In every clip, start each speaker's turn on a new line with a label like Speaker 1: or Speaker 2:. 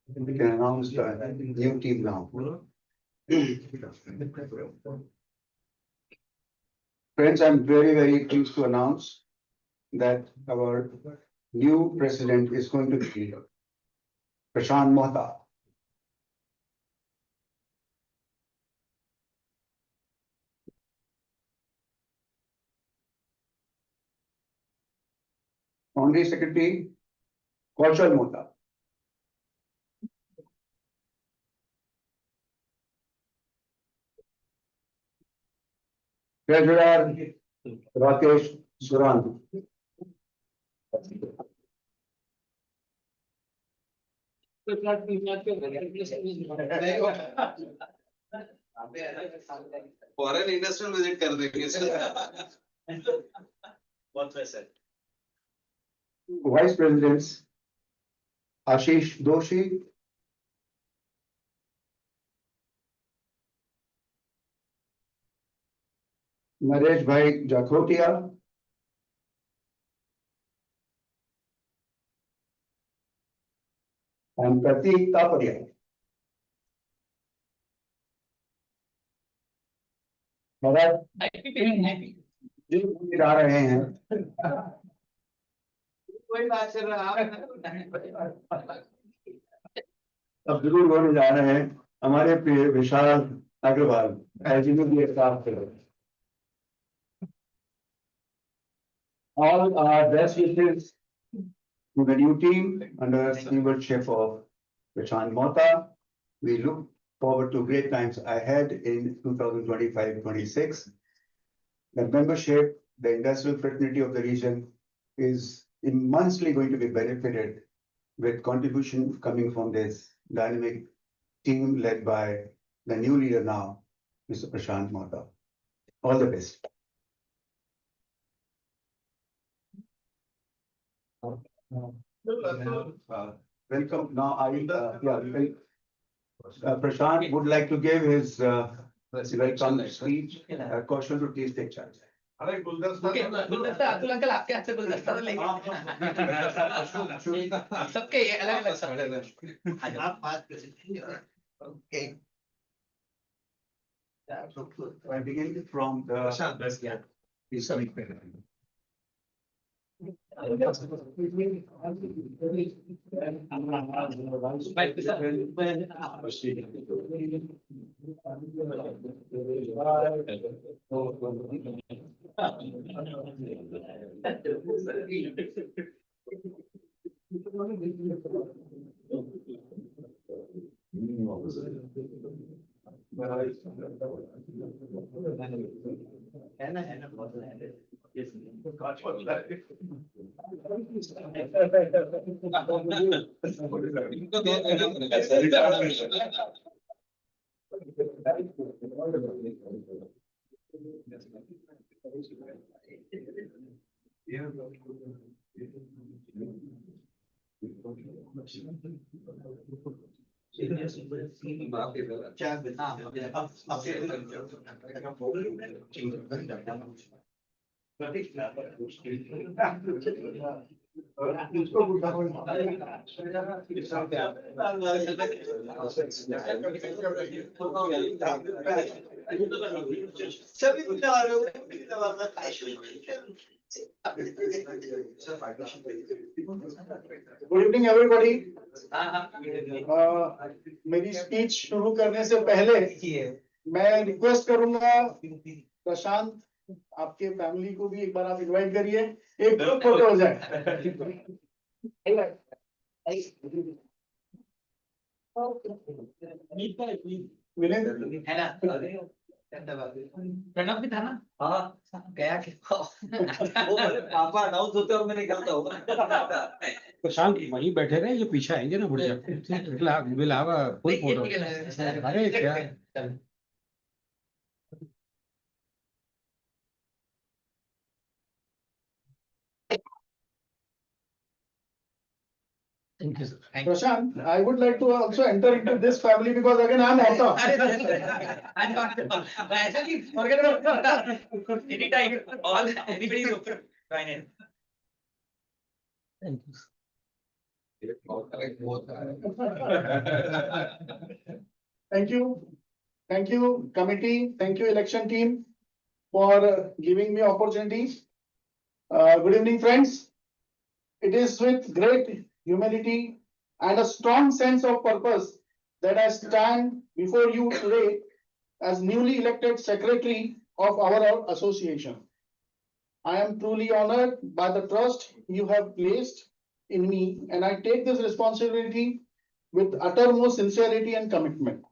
Speaker 1: We can announce the new team now. Friends, I'm very pleased to announce that our new president is going to be Prashant Mohta. Honorary Secretary Kaushal Mohta. Treasurer Rakesh Surand.
Speaker 2: Foreign industrial visit कर देंगे बहुत वैसे
Speaker 1: Vice Presidents Ashish Doshi, Naresh Bhai Jakhotia, and Pratik Taparia. जा रहे हैं
Speaker 2: कोई बात कर रहा
Speaker 1: अब जरूर होने जा रहे हैं हमारे प्रिय Vishal Agarwal AGP staff all our best wishes to the new team under stewardship of Prashant Mohta. We look forward to great times ahead in 2025-26. The membership, the industrial fraternity of the region is immensely going to be benefited with contribution coming from this dynamic team led by the new leader now, Mr. Prashant Mohta. All the best. Welcome. Now, Prashant would like to give his welcome speech. Kaushal to please take charge.
Speaker 2: अरे गुलदस्ता गुलदस्ता Atul uncle आपके हाथ से गुलदस्ता तो लेंगे सबके अलग अलग आप बात करें okay
Speaker 1: I begin from the
Speaker 2: प्रशांत बस क्या है ना बहुत
Speaker 3: गुड इवनिंग एवरीबॉडी मेरी स्पीच शुरू करने से पहले मैं रिक्वेस्ट करूंगा प्रशांत आपके फैमिली को भी एक बार आप इनवाइट करिए एक ग्रुप फोटो हो जाए
Speaker 2: है ना प्रणव भी था ना हाँ गया पापा अनाउंस होते और मैं निकलता हूँ
Speaker 4: प्रशांत वहीं बैठे रहे ये पीछे आएंगे ना बुढ़िया will have a full photo अरे क्या
Speaker 3: Thank you, sir. Prashant, I would like to also enter into this family because again I'm Mohta.
Speaker 2: Actually, forget about anytime. All anybody is open. Fine.
Speaker 4: Thank you.
Speaker 3: Thank you, committee. Thank you, election team, for giving me opportunities. Good evening, friends. It is with great humility and a strong sense of purpose that I stand before you today as newly elected secretary of our association. I am truly honored by the trust you have placed in me, and I take this responsibility with uttermost sincerity and commitment.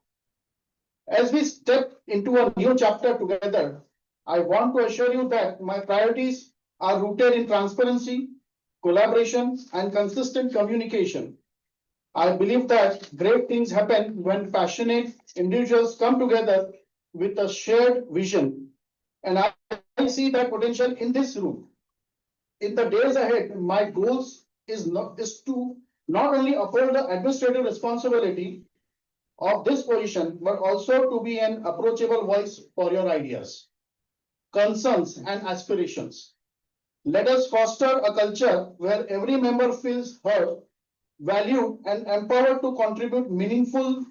Speaker 3: As we step into a new chapter together, I want to assure you that my priorities are rooted in transparency, collaboration, and consistent communication. I believe that great things happen when passionate individuals come together with a shared vision. And I see that potential in this room. In the days ahead, my goals is to not only uphold the administrative responsibility of this position, but also to be an approachable voice for your ideas, concerns, and aspirations. Let us foster a culture where every member feels heard, valued, and empowered to contribute meaningful.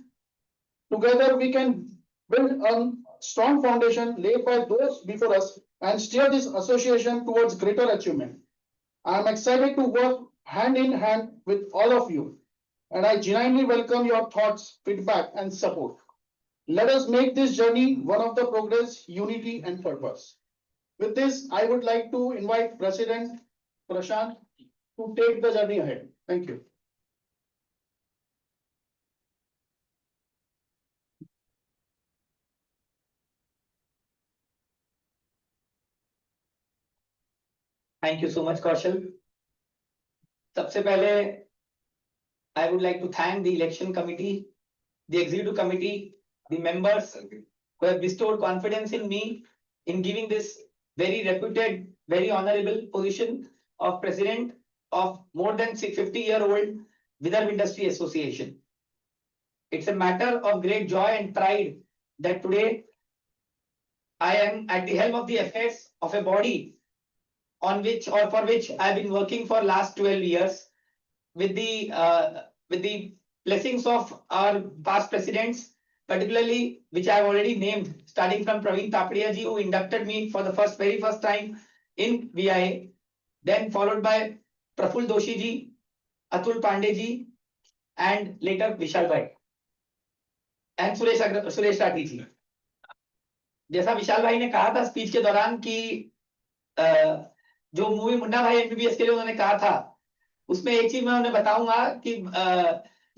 Speaker 3: Together, we can build a strong foundation laid by those before us and steer this association towards greater achievement. I am excited to work hand in hand with all of you, and I genuinely welcome your thoughts, feedback, and support. Let us make this journey one of the progress, unity, and purpose. With this, I would like to invite President Prashant to take the journey ahead. Thank you.
Speaker 2: Thank you so much, Kaushal. सबसे पहले I would like to thank the election committee, the executive committee, the members who have bestowed confidence in me in giving this very reputed, very honorable position of president of more than 50-year-old Vidarbha Industry Association. It's a matter of great joy and pride that today I am at the helm of the affairs of a body on which or for which I've been working for last 12 years with the blessings of our past presidents, particularly which I've already named, starting from Praveen Tapadia ji, who inducted me for the very first time in VIA, then followed by Praful Doshi ji, Atul Pandey ji, and later Vishal Bhai and Suresh Rathi ji. जैसा विशाल भाई ने कहा था speech के दौरान कि जो movie Munna भाई एमबीबीएस के लिए उन्होंने कहा था, उसमें एक चीज मैं उन्हें बताऊंगा कि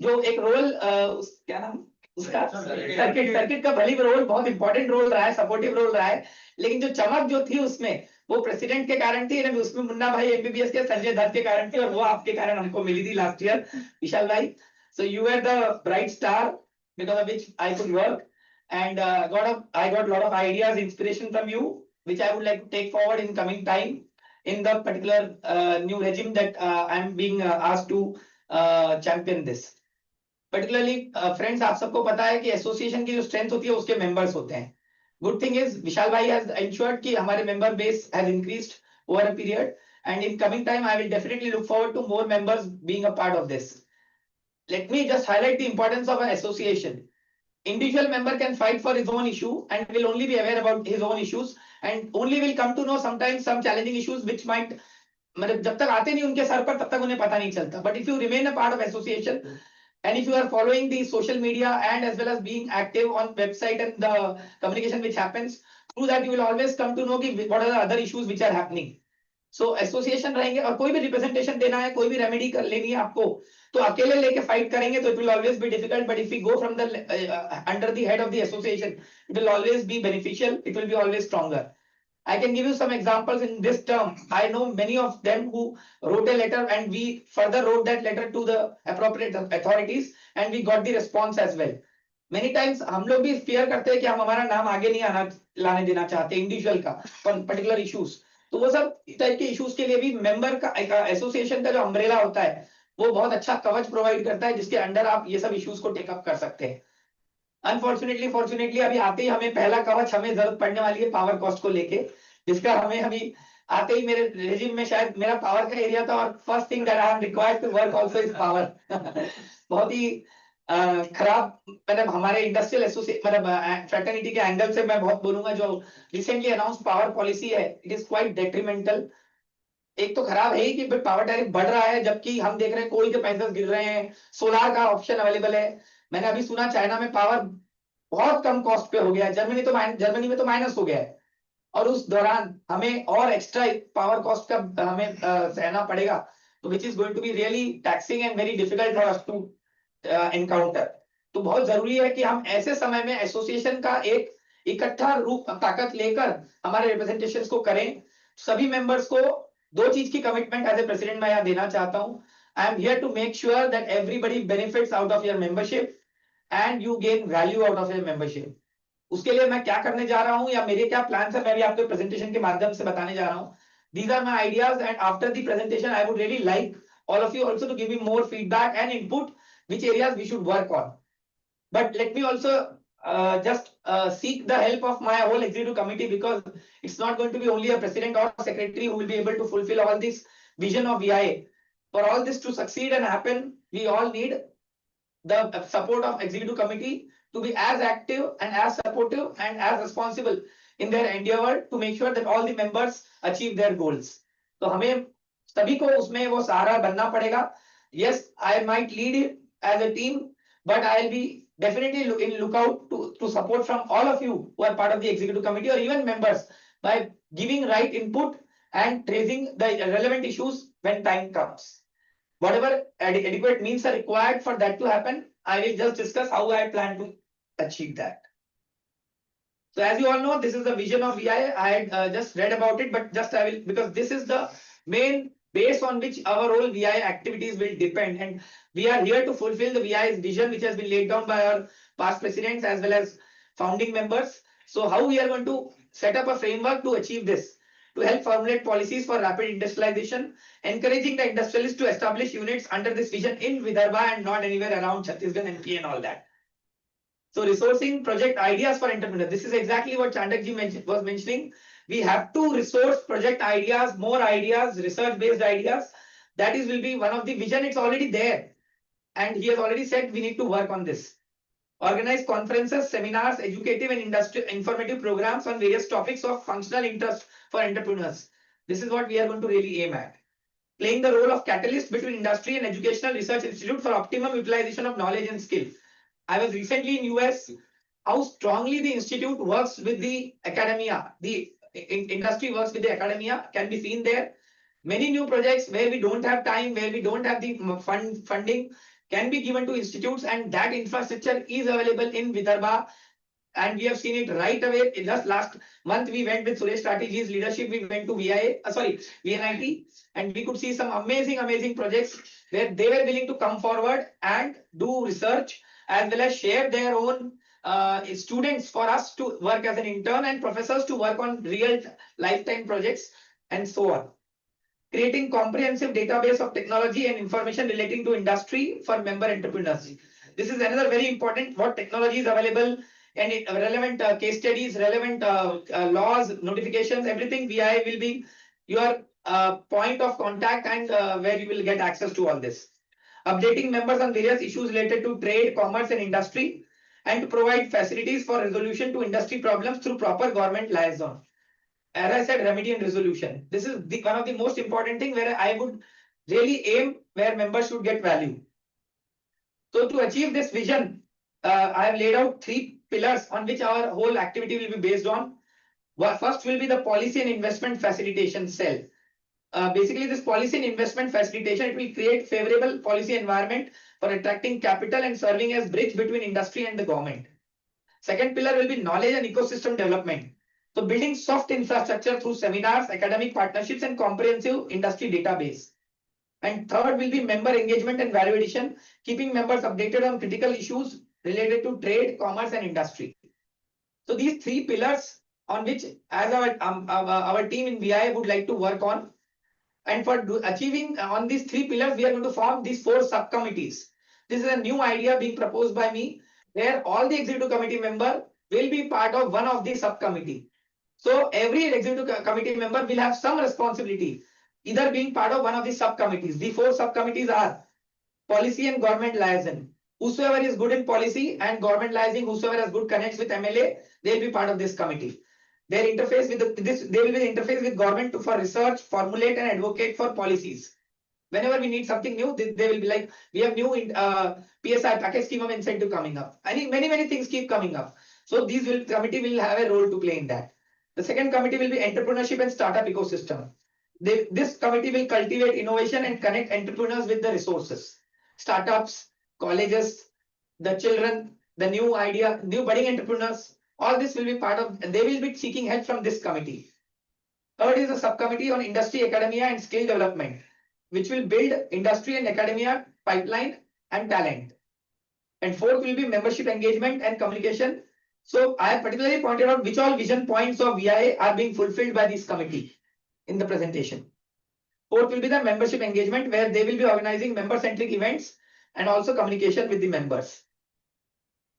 Speaker 2: जो एक रोल क्या नाम उसका सर्किट का भली रोल बहुत इंपॉर्टेंट रोल रहा है, सपोर्टिव रोल रहा है, लेकिन जो चमक जो थी उसमें वो प्रेसिडेंट के कारण थी, उसमें मुन्ना भाई एमबीबीएस के संजय दत्त के कारण थी, और वो आपके कारण हमको मिली थी लास्ट ईयर विशाल भाई. So you are the bright star because of which I could work and I got a lot of ideas, inspiration from you, which I would like to take forward in coming time in the particular new regime that I am being asked to champion this. Particularly friends, आप सबको पता है कि association की जो strength होती है उसके मेंबर्स होते हैं. गुड थिंग इज विशाल भाई हैज एंश्योर्ड कि हमारे member base has increased over a period, and in coming time I will definitely look forward to more members being a part of this. Let me just highlight the importance of an association. Individual member can fight for his own issue and will only be aware about his own issues and only will come to know sometimes some challenging issues which might मतलब जब तक आते नहीं उनके sir पर तब तक उन्हें पता नहीं चलता. But if you remain a part of association and if you are following the social media and as well as being active on website and the communication which happens through that, you will always come to know कि what are the other issues which are happening. So association रहेंगे और कोई भी representation देना है, कोई भी remedy कर लेनी है आपको, तो अकेले लेके फाइट करेंगे तो it will always be difficult, but if we go from the under the head of the association, it will always be beneficial, it will be always stronger. I can give you some examples in this term. I know many of them who wrote a letter and we further wrote that letter to the appropriate authorities and we got the response as well. Many times हम लोग भी fear करते हैं कि हम हमारा नाम आगे नहीं लाने देना चाहते इंडिविजुअल का particular issues. तो वो सब टाइप के इश्यूज के लिए भी मेंबर का एसोसिएशन का जो अम्ब्रेला होता है वो बहुत अच्छा कवच प्रोवाइड करता है जिसके अंडर आप ये सब इश्यूज को टेकअप कर सकते हैं. अनफॉर्चुनेटली फॉर्चुनेटली अभी आते ही हमें पहला कवच हमें जरूरत पड़ने वाली है पावर कॉस्ट को लेके, जिसका हमें अभी आते ही मेरे रेजिम में शायद मेरा पावर का एरिया था और first thing that I am required to work also is power बहुत ही खराब, मतलब हमारे इंडस्ट्रियल एसोसिएट मतलब फ्रेटर्निटी के एंगल से मैं बहुत बोलूंगा, जो रिसेंटली अनाउंस पावर पॉलिसी है, इट इज क्वाइट डेट्रीमेंटल। एक तो खराब है ही कि पावर टैरिफ बढ़ रहा है, जबकि हम देख रहे हैं कोई के पैसे गिर रहे हैं, सोलार का ऑप्शन अवेलेबल है। मैंने अभी सुना चाइना में पावर बहुत कम कॉस्ट पे हो गया है, जर्मनी में तो माइनस हो गया है, और उस दौरान हमें और एक्स्ट्रा पावर कॉस्ट का हमें सहना पड़ेगा, तो which is going to be really taxing and very difficult for us to encounter. तो बहुत जरूरी है कि हम ऐसे समय में एसोसिएशन का एक इकट्ठा रूप ताकत लेकर हमारे रिप्रेजेंटेशन को करें। सभी मेंबर्स को दो चीज की कमिटमेंट एज ए प्रेसिडेंट मैं यहाँ देना चाहता हूँ। I am here to make sure that everybody benefits out of your membership and you gain value out of your membership. उसके लिए मैं क्या करने जा रहा हूँ या मेरे क्या प्लान है, मैं भी आपको प्रेजेंटेशन के माध्यम से बताने जा रहा हूँ। These are my ideas, and after the presentation I would really like all of you also to give me more feedback and input which areas we should work on. But let me also just seek the help of my whole executive committee, because it's not going to be only a president or secretary who will be able to fulfill all this vision of VIA. For all this to succeed and happen, we all need the support of executive committee to be as active and as supportive and as responsible in their endeavor to make sure that all the members achieve their goals. तो हमें सभी को उसमें वो सहारा बनना पड़ेगा. Yes, I might lead it as a team, but I'll be definitely in lookout to support from all of you who are part of the executive committee or even members by giving right input and raising the relevant issues when time comes. Whatever adequate means are required for that to happen, I will just discuss how I plan to achieve that. So as you all know, this is the vision of VIA. I had just read about it, but just I will, because this is the main base on which our whole VIA activities will depend, and we are here to fulfill the VIA's vision, which has been laid down by our past presidents as well as founding members. So how we are going to set up a framework to achieve this, to help formulate policies for rapid industrialization, encouraging the industrialists to establish units under this vision in Vidarbha and not anywhere around Chhattisgarh, MP and all that. So resourcing project ideas for entrepreneurs. This is exactly what Chandak was mentioning. We have to resource project ideas, more ideas, research-based ideas. That is will be one of the vision. It's already there. And he has already said we need to work on this. Organize conferences, seminars, educative and industry informative programs on various topics of functional interest for entrepreneurs. This is what we are going to really aim at. Playing the role of catalyst between industry and educational research institute for optimum utilization of knowledge and skill. I was recently in US, how strongly the institute works with the academia, the industry works with the academia can be seen there. Many new projects where we don't have time, where we don't have the funding can be given to institutes, and that infrastructure is available in Vidarbha. And we have seen it right away. In just last month, we went with Suresh Strategies leadership. We went to VNIT, and we could see some amazing projects where they were willing to come forward and do research as well as share their own students for us to work as an intern and professors to work on real lifetime projects and so on. Creating comprehensive database of technology and information relating to industry for member entrepreneurs. This is another very important, what technology is available and relevant case studies, relevant laws, notifications, everything. VI will be your point of contact and where you will get access to all this. Updating members on various issues related to trade, commerce and industry, and to provide facilities for resolution to industry problems through proper government liaison. As I said, remedy and resolution. This is one of the most important thing where I would really aim where members should get value. So to achieve this vision, I have laid out 3 pillars on which our whole activity will be based on. First will be the policy and investment facilitation cell. Basically, this policy and investment facilitation, it will create favorable policy environment for attracting capital and serving as bridge between industry and the government. Second pillar will be knowledge and ecosystem development. So building soft infrastructure through seminars, academic partnerships and comprehensive industry database. And third will be member engagement and value addition, keeping members updated on critical issues related to trade, commerce and industry. So these 3 pillars on which as our team in VI would like to work on. And for achieving on these 3 pillars, we are going to form these 4 subcommittees. This is a new idea being proposed by me, where all the executive committee member will be part of one of the subcommittee. So every executive committee member will have some responsibility, either being part of one of the subcommittees. The 4 subcommittees are policy and government liaison. Whosoever is good in policy and government liaison, whosoever has good connects with MLA, they'll be part of this committee. Their interface with they will be interface with government for research, formulate and advocate for policies. Whenever we need something new, they will be like, we have new PSI package scheme of incentive coming up. I think many things keep coming up. So committee will have a role to play in that. The second committee will be entrepreneurship and startup ecosystem. This committee will cultivate innovation and connect entrepreneurs with the resources. Startups, colleges, the children, the new budding entrepreneurs, all this will be part of, and they will be seeking help from this committee. Third is a subcommittee on industry, academia and skill development, which will build industry and academia pipeline and talent. And fourth will be membership engagement and communication. So I have particularly pointed out which all vision points of VIA are being fulfilled by this committee in the presentation. Fourth will be the membership engagement, where they will be organizing member-centric events and also communication with the members.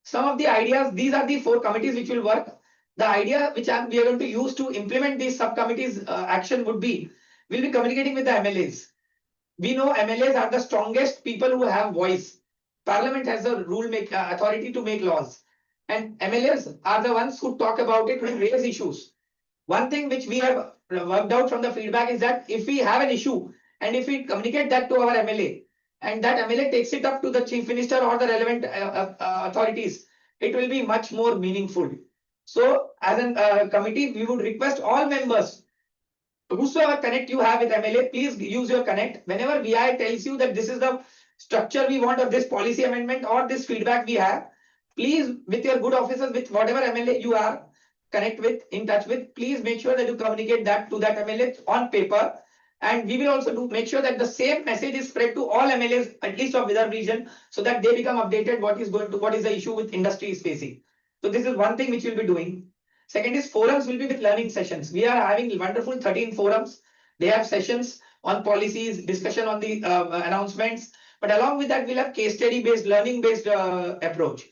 Speaker 2: Some of the ideas, these are the 4 committees which will work. The idea which we are going to use to implement these subcommittees action would be, we'll be communicating with the MLAs. We know MLAs are the strongest people who have voice. Parliament has the authority to make laws. And MLAs are the ones who talk about it, who raise issues. One thing which we have worked out from the feedback is that if we have an issue and if we communicate that to our MLA and that MLA takes it up to the chief minister or the relevant authorities, it will be much more meaningful. So as a committee, we would request all members, whosoever connect you have with MLA, please use your connect. Whenever VI tells you that this is the structure we want of this policy amendment or this feedback we have, please, with your good officers, with whatever MLA you are in touch with, please make sure that you communicate that to that MLA on paper. And we will also make sure that the same message is spread to all MLAs, at least of Vidarbha region, so that they become updated what is the issue with industry is facing. So this is one thing which we'll be doing. Second is forums will be with learning sessions. We are having wonderful 13 forums. They have sessions on policies, discussion on the announcements. But along with that, we'll have case study based, learning based approach.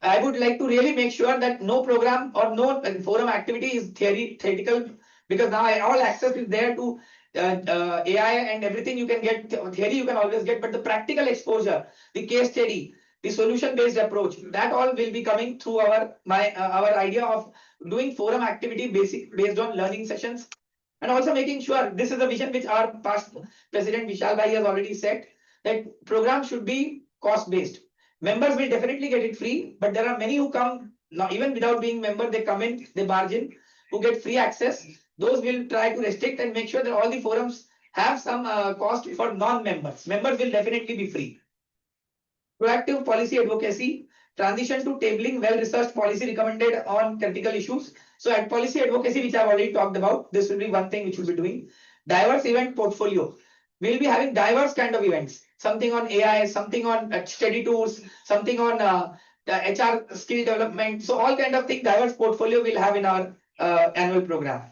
Speaker 2: I would like to really make sure that no program or no forum activity is theoretical, because now all access is there to AI and everything you can get. Theory you can always get, but the practical exposure, the case study, the solution based approach, that all will be coming through our idea of doing forum activity based on learning sessions, and also making sure this is a vision which our past president Vishal Bhai has already said, that program should be cost based. Members will definitely get it free, but there are many who come not even without being member, they come in, they barge in, who get free access. Those will try to restrict and make sure that all the forums have some cost for non-members. Members will definitely be free. Proactive policy advocacy, transition to tabling well-researched policy recommended on critical issues. So at policy advocacy, which I've already talked about, this will be one thing which we'll be doing. Diverse event portfolio. We'll be having diverse kind of events. Something on AI, something on study tours, something on the HR skill development. So all kind of thing, diverse portfolio we'll have in our annual program.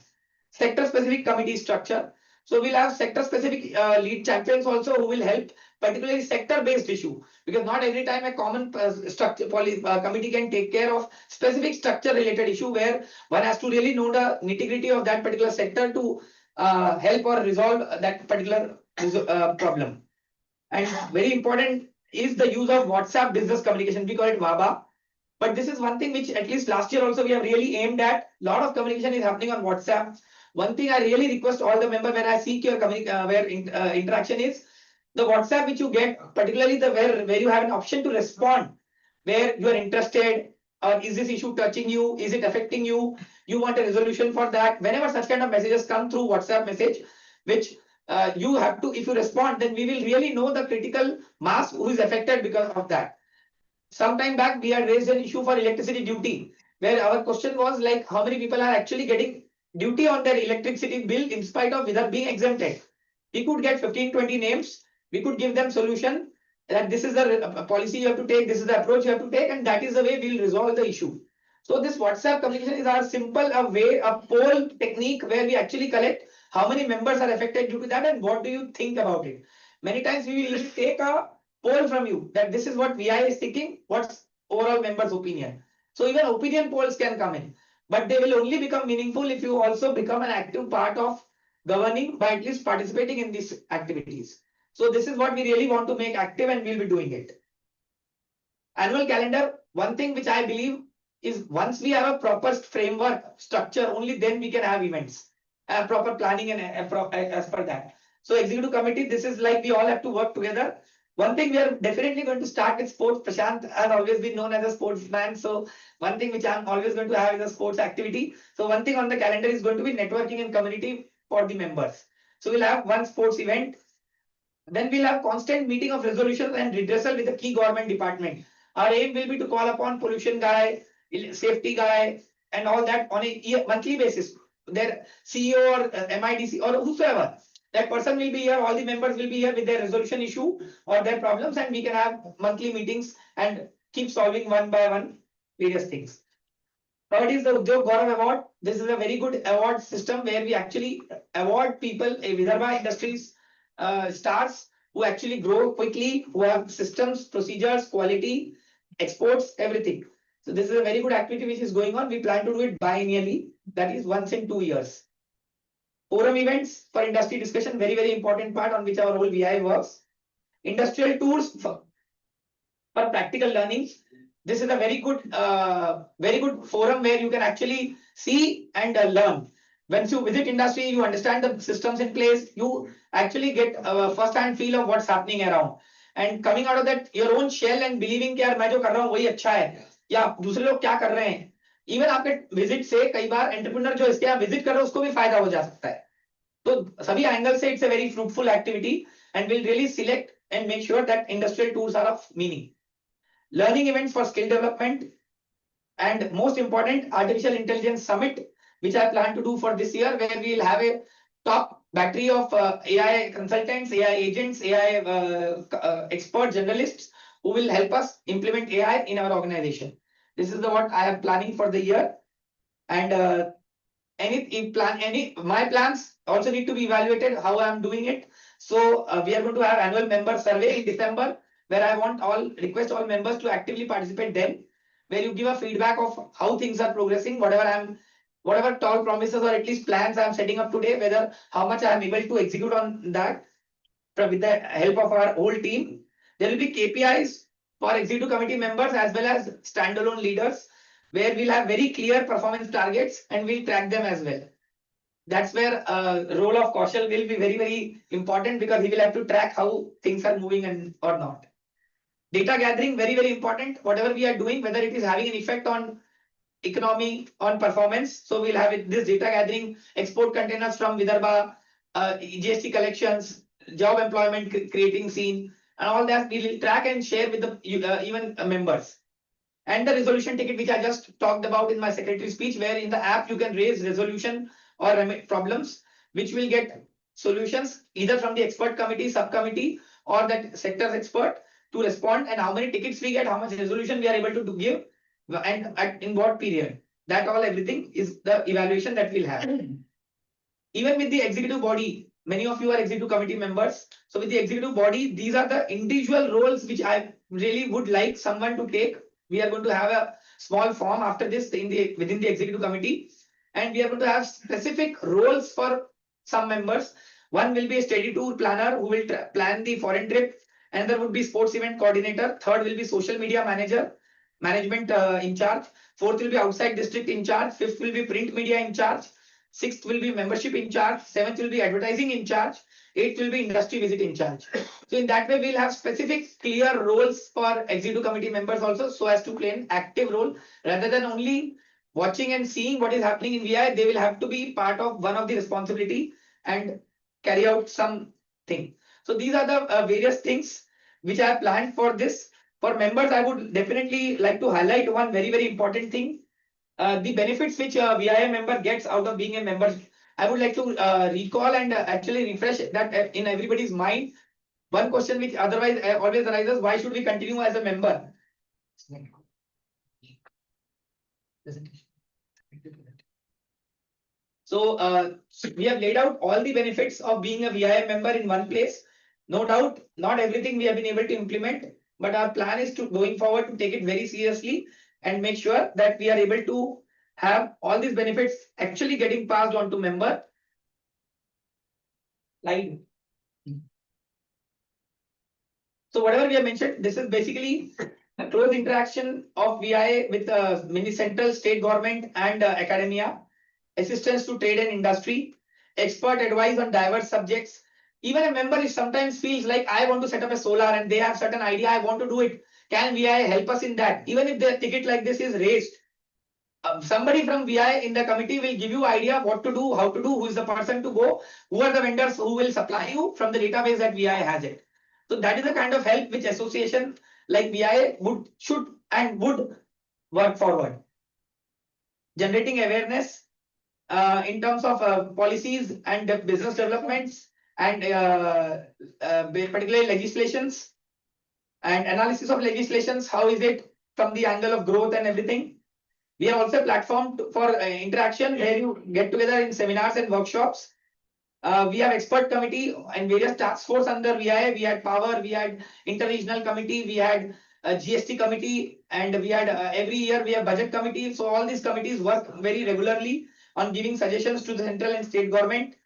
Speaker 2: Sector specific committee structure. So we'll have sector specific lead champions also who will help, particularly sector based issue, because not every time a common structure committee can take care of specific structure related issue where one has to really know the nitty-gritty of that particular sector to help or resolve that particular problem. And very important is the use of WhatsApp business communication. We call it WABA. But this is one thing which at least last year also we have really aimed at. A lot of communication is happening on WhatsApp. One thing I really request all the members when I seek your interaction is the WhatsApp which you get, particularly the where you have an option to respond, where you are interested, or is this issue touching you? Is it affecting you? You want a resolution for that. Whenever such kind of messages come through WhatsApp message, which you have to, if you respond, then we will really know the critical mass who is affected because of that. Sometime back, we had raised an issue for electricity duty, where our question was like, how many people are actually getting duty on their electricity bill in spite of without being exempted. We could get 15-20 names. We could give them solution that this is the policy you have to take, this is the approach you have to take, and that is the way we'll resolve the issue. So this WhatsApp communication is our simple a poll technique where we actually collect how many members are affected due to that and what do you think about it. Many times we will even take a poll from you that this is what VI is thinking, what's overall members' opinion. So even opinion polls can come in. but they will only become meaningful if you also become an active part of governing by at least participating in these activities. So this is what we really want to make active, and we'll be doing it. Annual calendar, one thing which I believe is once we have a proper framework structure, only then we can have events, proper planning and as per that. So executive committee, this is like we all have to work together. One thing we are definitely going to start with sports. Prashant has always been known as a sportsman. So one thing which I'm always going to have is a sports activity. So one thing on the calendar is going to be networking and community for the members. So we'll have one sports event. Then we'll have constant meeting of resolutions and redressal with the key government department. Our aim will be to call upon pollution guy, safety guy, and all that on a monthly basis. Their CEO or MIDC or whosoever, that person will be here, all the members will be here with their resolution issue or their problems, and we can have monthly meetings and keep solving one by one various things. Third is the Udyog Gaurav Award. This is a very good award system where we actually award people, Vidarbha Industries stars who actually grow quickly, who have systems, procedures, quality, exports, everything. So this is a very good activity which is going on. We plan to do it biennially, that is once in 2 years. Forum events for industry discussion, very, very important part on which our whole VI works. Industrial tours for practical learning. This is a very good forum where you can actually see and learn. Once you visit industry, you understand the systems in place, you actually get a first-hand feel of what's happening around. And coming out of that, your own shell and believing कि यार मैं जो कर रहा हूँ वही अच्छा है, या दूसरे लोग क्या कर रहे हैं. Even आपके विजिट से कई बार एंटरप्रेन्योर जो इसके यहाँ विजिट कर रहे हैं उसको भी फायदा हो जा सकता है. तो सभी एंगल से it's a very fruitful activity and will really select and make sure that industrial tours are of meaning. Learning events for skill development, and most important, artificial intelligence summit, which I plan to do for this year, where we will have a top battery of AI consultants, AI agents, AI expert journalists who will help us implement AI in our organization. This is what I am planning for the year, and my plans also need to be evaluated how I am doing it. So we are going to have annual member survey in December, where I request all members to actively participate then, where you give a feedback of how things are progressing, whatever tall promises or at least plans I am setting up today, whether how much I am able to execute on that with the help of our whole team. There will be KPIs for executive committee members as well as standalone leaders, where we'll have very clear performance targets and we'll track them as well. That's where role of Kaushal will be very, very important, because he will have to track how things are moving and or not. Data gathering, very, very important. Whatever we are doing, whether it is having an effect on economy, on performance. So we'll have this data gathering, export containers from Vidarbha, GST collections, job employment creating scene, and all that we will track and share with the even members. And the resolution ticket, which I just talked about in my secretary speech, where in the app you can raise resolution or problems, which will get solutions either from the expert committee, subcommittee, or that sector's expert to respond, and how many tickets we get, how much resolution we are able to give, and in what period. That all everything is the evaluation that we'll have. Even with the executive body, many of you are executive committee members. So with the executive body, these are the individual roles which I really would like someone to take. We are going to have a small form after this within the executive committee, and we are going to have specific roles for some members. One will be a study tour planner who will plan the foreign trip. Another would be sports event coordinator. Third will be social media management in charge. Fourth will be outside district in charge. Fifth will be print media in charge. Sixth will be membership in charge. Seventh will be advertising in charge. Eighth will be industry visit in charge. So in that way, we'll have specific clear roles for executive committee members also, so as to play an active role rather than only watching and seeing what is happening in VI. They will have to be part of one of the responsibility and carry out something. So these are the various things which I have planned for this. For members, I would definitely like to highlight one very, very important thing. The benefits which a VIA member gets out of being a member. I would like to recall and actually refresh that in everybody's mind. One question which otherwise always arises: why should we continue as a member? So we have laid out all the benefits of being a VIA member in one place. No doubt, not everything we have been able to implement, but our plan is to going forward to take it very seriously and make sure that we are able to have all these benefits actually getting passed on to member. Line. So whatever we have mentioned, this is basically a close interaction of VIA with many central, state government and academia, assistance to trade and industry, expert advice on diverse subjects. Even a member is sometimes feels like I want to set up a solar and they have certain idea, I want to do it. Can VIA help us in that? Even if the ticket like this is raised, somebody from VIA in the committee will give you idea what to do, how to do, who is the person to go, who are the vendors who will supply you from the database that VIA has it. So that is the kind of help which association like VIA would, should and would work forward. Generating awareness in terms of policies and business developments and particularly legislations and analysis of legislations. How is it from the angle of growth and everything? We are also a platform for interaction where you get together in seminars and workshops. We have expert committee and various task force under VIA. We had power, we had interregional committee, we had a GST committee, and we had every year we have budget committee. So all these committees work very regularly on giving suggestions to the central and state government.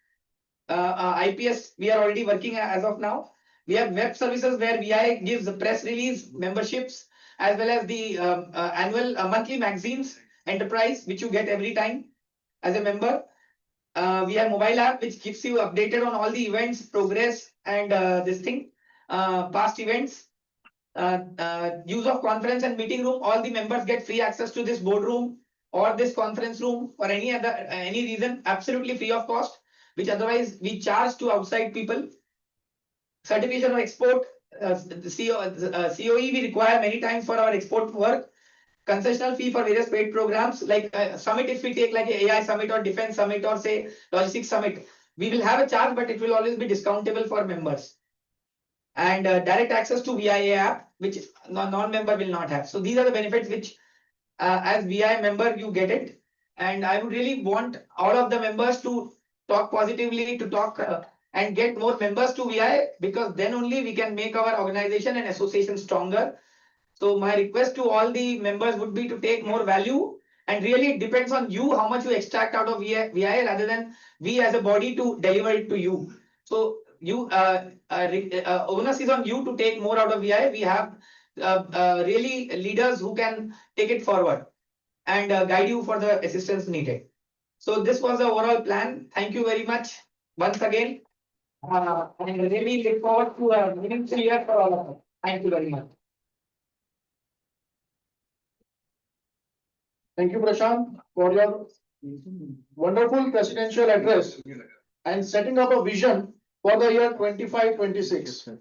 Speaker 2: IPS, we are already working as of now. We have web services where VIA gives the press release memberships as well as the annual monthly magazines enterprise, which you get every time as a member. We have mobile app which keeps you updated on all the events, progress, and this thing, past events. Use of conference and meeting room. All the members get free access to this boardroom or this conference room for any reason, absolutely free of cost, which otherwise we charge to outside people. Certification of export, COE we require many times for our export work. Concessional fee for various paid programs like summit, if we take like a AI summit or defense summit or say logistics summit, we will have a charge, but it will always be discountable for members. And direct access to VIA app, which non-member will not have. So these are the benefits which as VIA member you get it. And I would really want all of the members to talk positively, to talk and get more members to VIA, because then only we can make our organization and association stronger. So my request to all the members would be to take more value, and really it depends on you how much you extract out of VIA rather than we as a body to deliver it to you. So you onus is on you to take more out of VIA. We have really leaders who can take it forward and guide you for the assistance needed. So this was the overall plan. Thank you very much once again. And really look forward to a meaningful year for all of us. Thank you very much.
Speaker 3: Thank you, Prashant, for your wonderful presidential address and setting up a vision for the year 25-26.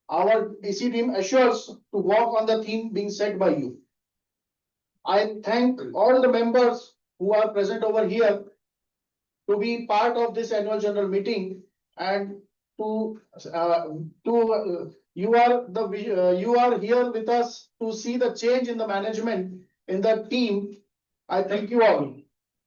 Speaker 3: Our DC team assures to walk on the theme being set by you. I thank all the members who are present over here to be part of this annual general meeting, and you are here with us to see the change in the management in the team. I thank you all.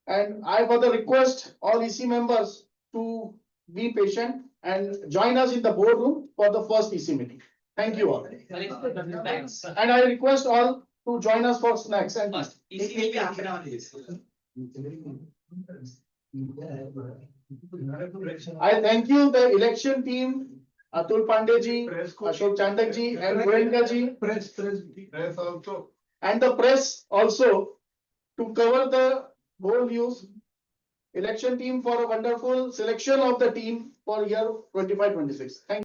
Speaker 3: And I further request all EC members to be patient and join us in the boardroom for the first EC meeting. Thank you all. And I request all to join us for snacks and. I thank you, the election team, Atul Pandey-ji, Ashok Chandak-ji, and Goenka-ji.
Speaker 5: Press also.
Speaker 3: And the press also, to cover the whole news. Election team for a wonderful selection of the team for year 25-26. Thank you.